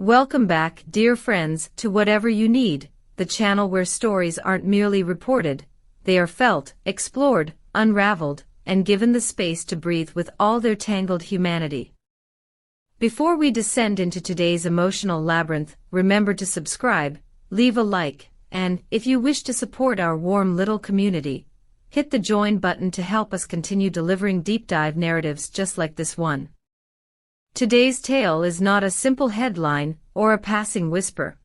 Welcome back, dear friends, to Whatever You Need, the channel where stories aren't merely reported, they are felt, explored, unraveled, and given the space to breathe with all their tangled humanity. Before we descend into today's emotional labyrinth, remember to subscribe, leave a like, and, if you wish to support our warm little community, hit the join button to help us continue delivering deep dive narratives just like this one. Today's tale is not a simple headline or a passing whisper.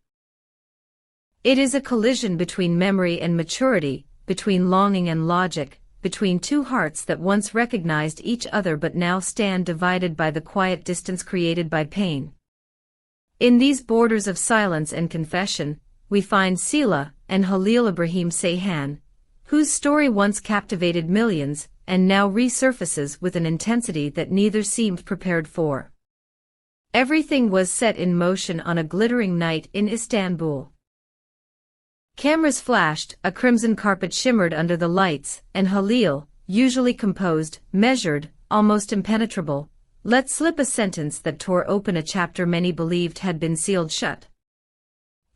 It is a collision between memory and maturity, between longing and logic, between two hearts that once recognized each other but now stand divided by the quiet distance created by pain. In these borders of silence and confession, we find Sila and Halil İbrahim Ceyhan, whose story once captivated millions and now resurfaces with an intensity that neither seemed prepared for. Everything was set in motion on a glittering night in Istanbul. Cameras flashed, a crimson carpet shimmered under the lights, and Halil, usually composed, measured, almost impenetrable, let slip a sentence that tore open a chapter many believed had been sealed shut.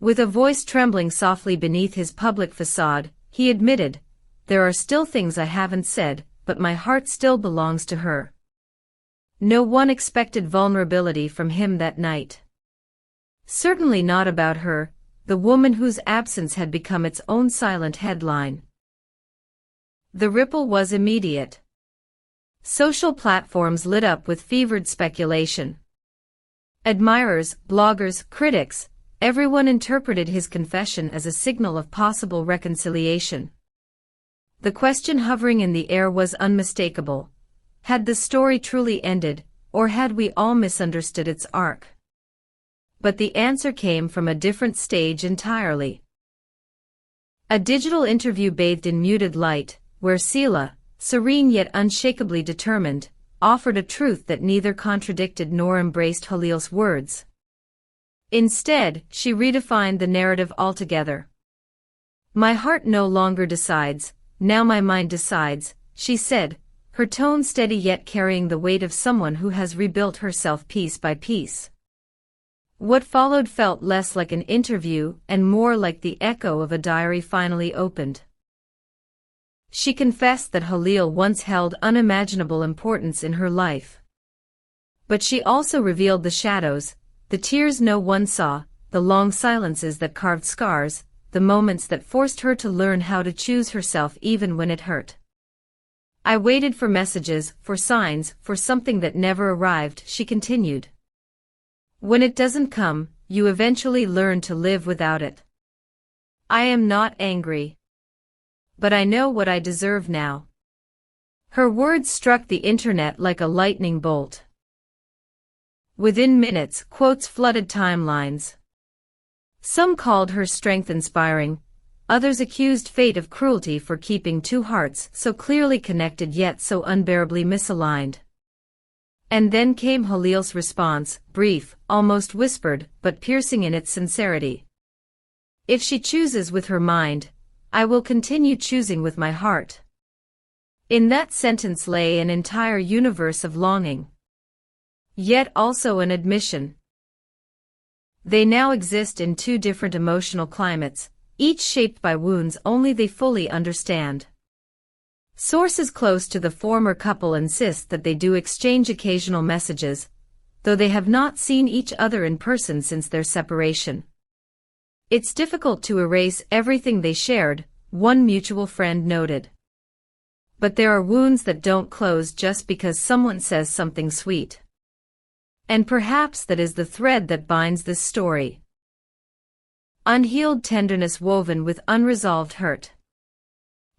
With a voice trembling softly beneath his public facade, he admitted, "There are still things I haven't said, but my heart still belongs to her." No one expected vulnerability from him that night. Certainly not about her, the woman whose absence had become its own silent headline. The ripple was immediate. Social platforms lit up with fevered speculation. Admirers, bloggers, critics, everyone interpreted his confession as a signal of possible reconciliation. The question hovering in the air was unmistakable. Had the story truly ended, or had we all misunderstood its arc? But the answer came from a different stage entirely. A digital interview bathed in muted light, where Sila, serene yet unshakably determined, offered a truth that neither contradicted nor embraced Halil's words. Instead, she redefined the narrative altogether. "My heart no longer decides, now my mind decides," she said, her tone steady yet carrying the weight of someone who has rebuilt herself piece by piece. What followed felt less like an interview and more like the echo of a diary finally opened. She confessed that Halil once held unimaginable importance in her life. But she also revealed the shadows, the tears no one saw, the long silences that carved scars, the moments that forced her to learn how to choose herself even when it hurt. "I waited for messages, for signs, for something that never arrived," she continued. "When it doesn't come, you eventually learn to live without it. I am not angry. But I know what I deserve now." Her words struck the internet like a lightning bolt. Within minutes, quotes flooded timelines. Some called her strength inspiring. Others accused fate of cruelty for keeping two hearts so clearly connected yet so unbearably misaligned. And then came Halil's response, brief, almost whispered, but piercing in its sincerity. "If she chooses with her mind, I will continue choosing with my heart." In that sentence lay an entire universe of longing. Yet also an admission. They now exist in two different emotional climates, each shaped by wounds only they fully understand. Sources close to the former couple insist that they do exchange occasional messages, though they have not seen each other in person since their separation. "It's difficult to erase everything they shared," one mutual friend noted. But there are wounds that don't close just because someone says something sweet. And perhaps that is the thread that binds this story. Unhealed tenderness woven with unresolved hurt.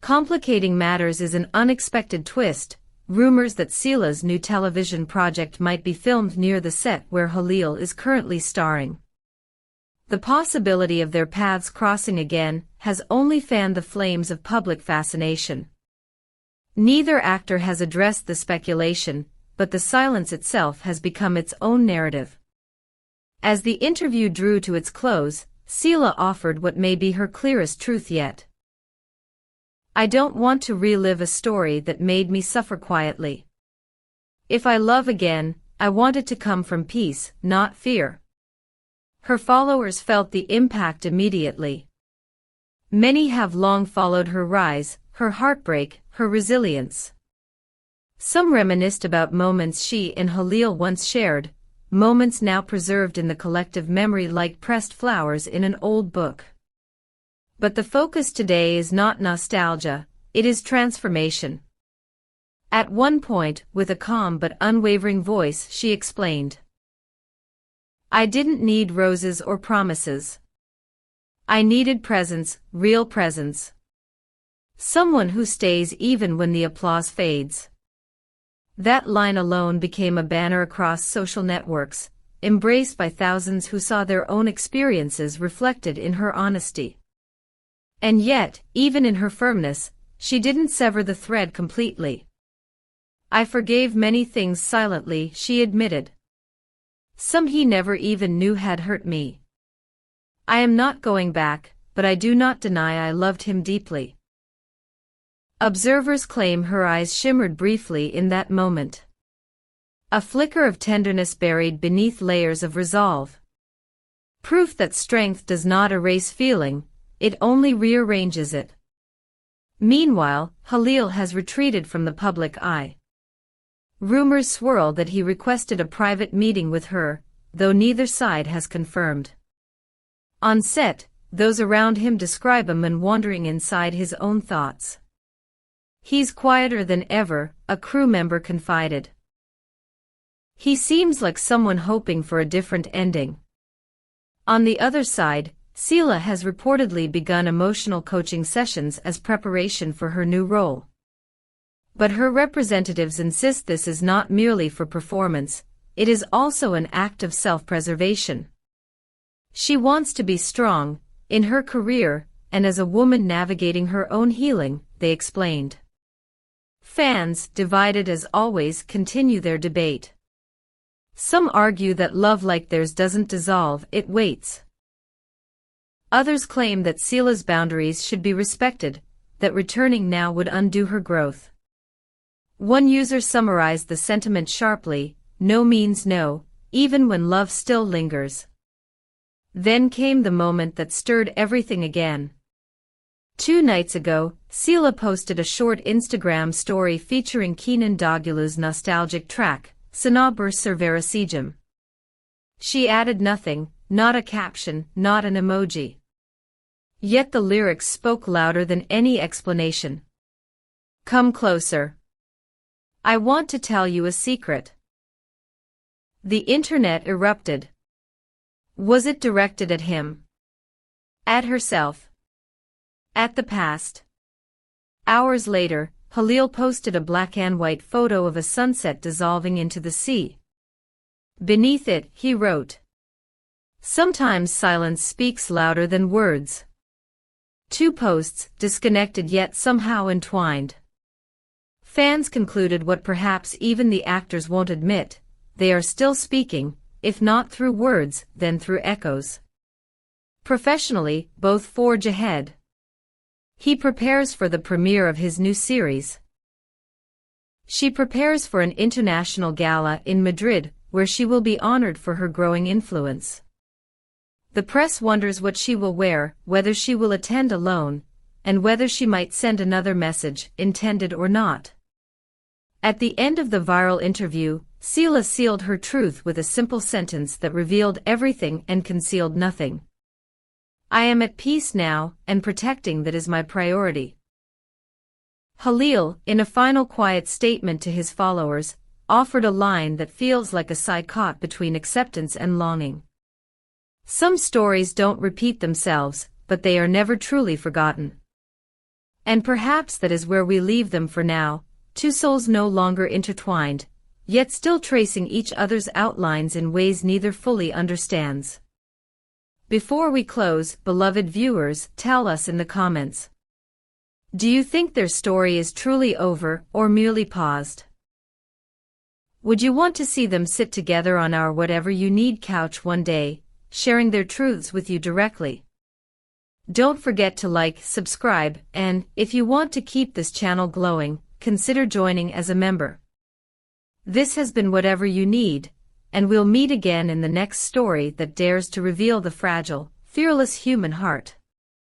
Complicating matters is an unexpected twist, rumors that Sila's new television project might be filmed near the set where Halil is currently starring. The possibility of their paths crossing again has only fanned the flames of public fascination. Neither actor has addressed the speculation, but the silence itself has become its own narrative. As the interview drew to its close, Sila offered what may be her clearest truth yet. "I don't want to relive a story that made me suffer quietly. If I love again, I want it to come from peace, not fear." Her followers felt the impact immediately. Many have long followed her rise, her heartbreak, her resilience. Some reminisced about moments she and Halil once shared, moments now preserved in the collective memory like pressed flowers in an old book. But the focus today is not nostalgia, it is transformation. At one point, with a calm but unwavering voice, she explained, "I didn't need roses or promises. I needed presence, real presence. Someone who stays even when the applause fades." That line alone became a banner across social networks, embraced by thousands who saw their own experiences reflected in her honesty. And yet, even in her firmness, she didn't sever the thread completely. "I forgave many things silently," she admitted. "Some he never even knew had hurt me. I am not going back, but I do not deny I loved him deeply." Observers claim her eyes shimmered briefly in that moment. A flicker of tenderness buried beneath layers of resolve. Proof that strength does not erase feeling, it only rearranges it. Meanwhile, Halil has retreated from the public eye. Rumors swirl that he requested a private meeting with her, though neither side has confirmed. On set, those around him describe a man wandering inside his own thoughts. "He's quieter than ever," a crew member confided. "He seems like someone hoping for a different ending." On the other side, Sila has reportedly begun emotional coaching sessions as preparation for her new role. But her representatives insist this is not merely for performance, it is also an act of self-preservation. She wants to be strong, in her career, and as a woman navigating her own healing, they explained. Fans, divided as always, continue their debate. Some argue that love like theirs doesn't dissolve, it waits. Others claim that Sila's boundaries should be respected, that returning now would undo her growth. One user summarized the sentiment sharply, "No means no, even when love still lingers." Then came the moment that stirred everything again. 2 nights ago, Sila posted a short Instagram story featuring Kenan Doğulu's nostalgic track, "Sınavlar Verasicim." She added nothing, not a caption, not an emoji. Yet the lyrics spoke louder than any explanation. "Come closer. I want to tell you a secret." The internet erupted. Was it directed at him? At herself? At the past? Hours later, Halil posted a black and white photo of a sunset dissolving into the sea. Beneath it, he wrote, "Sometimes silence speaks louder than words." 2 posts, disconnected yet somehow entwined. Fans concluded what perhaps even the actors won't admit: they are still speaking, if not through words, then through echoes. Professionally, both forge ahead. He prepares for the premiere of his new series. She prepares for an international gala in Madrid, where she will be honored for her growing influence. The press wonders what she will wear, whether she will attend alone, and whether she might send another message, intended or not. At the end of the viral interview, Sila sealed her truth with a simple sentence that revealed everything and concealed nothing. "I am at peace now, and protecting that is my priority." Halil, in a final quiet statement to his followers, offered a line that feels like a sigh caught between acceptance and longing. Some stories don't repeat themselves, but they are never truly forgotten. And perhaps that is where we leave them for now, 2 souls no longer intertwined, yet still tracing each other's outlines in ways neither fully understands. Before we close, beloved viewers, tell us in the comments. Do you think their story is truly over, or merely paused? Would you want to see them sit together on our Whatever You Need couch one day, sharing their truths with you directly? Don't forget to like, subscribe, and, if you want to keep this channel glowing, consider joining as a member. This has been Whatever You Need, and we'll meet again in the next story that dares to reveal the fragile, fearless human heart.